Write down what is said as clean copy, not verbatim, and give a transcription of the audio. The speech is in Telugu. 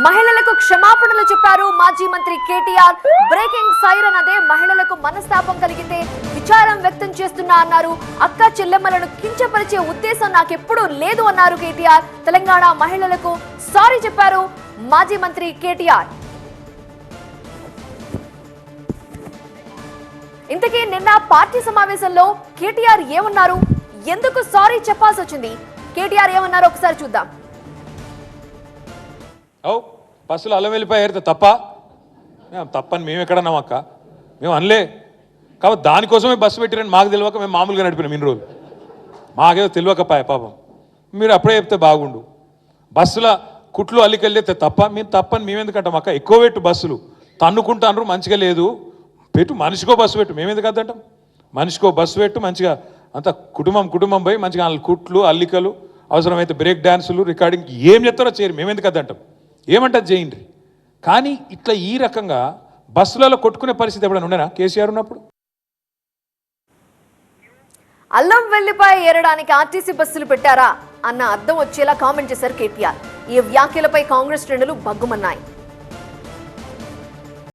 మహిళలకు క్షమాపణలు చెప్పారు మాజీ మంత్రి కేటీఆర్. బ్రేకింగ్ సైరన్ అదే మహిళలకు మనస్తాపం కలిగితే విచారం వ్యక్తం చేస్తున్నా అన్నారు. అక్క చెల్లెమ్మలను కించపరిచే ఉద్దేశం నాకెప్పుడూ లేదు అన్నారు కేటీఆర్. తెలంగాణ మహిళలకు సారీ చెప్పారు మాజీ మంత్రి కేటీఆర్. ఇంతకీ నిన్న పార్టీ సమావేశంలో కేటీఆర్ ఏమన్నారు, ఎందుకు సారీ చెప్పాల్సి వచ్చింది, కేటీఆర్ ఏమన్నారో ఒకసారి చూద్దాం. బస్సులు అల్లం వెళ్ళిపోయారు తప్పని మేము ఎక్కడన్నాం అక్క, మేము అనలే. కాబట్టి దానికోసమే బస్సు పెట్టిరని మాకు తెలియక మేము మామూలుగా నడిపినాం ఇన్ని రోజులు. మాకేదో తెలియకపాయ పాపం, మీరు అప్పుడే చెప్తే బాగుండు. బస్సుల కుట్లు అల్లికెళ్ళితే మేము తప్పని మేము ఎందుకంటాం అక్క. ఎక్కువ పెట్టు బస్సులు తన్నుకుంటాను, మంచిగా లేదు పెట్టు, మనిషికో బస్సు పెట్టు, మేము ఎందుకు అద్దంటాం. మనిషికో బస్సు పెట్టు, మంచిగా అంత కుటుంబం పోయి మంచిగా కుట్లు అల్లికలు అవసరమైతే బ్రేక్ డ్యాన్సులు రికార్డింగ్ ఏం చెప్తారో చేయరు, మేము ఎందుకు అద్దంటాం. ఏమంటారు చేయండి. కానీ ఇట్లా ఈ రకంగా బస్సులలో కొట్టుకునే పరిస్థితి ఎప్పుడైనా ఉండేనా కేసీఆర్ ఉన్నప్పుడు? అల్లం వెల్లిపాయ ఏరడానికి ఆర్టీసీ బస్సులు పెట్టారా అన్న అర్థం వచ్చేలా కామెంట్ చేశారు కేటీఆర్. ఈ వ్యాఖ్యలపై కాంగ్రెస్ శ్రేణులు బగ్గుమన్నాయి.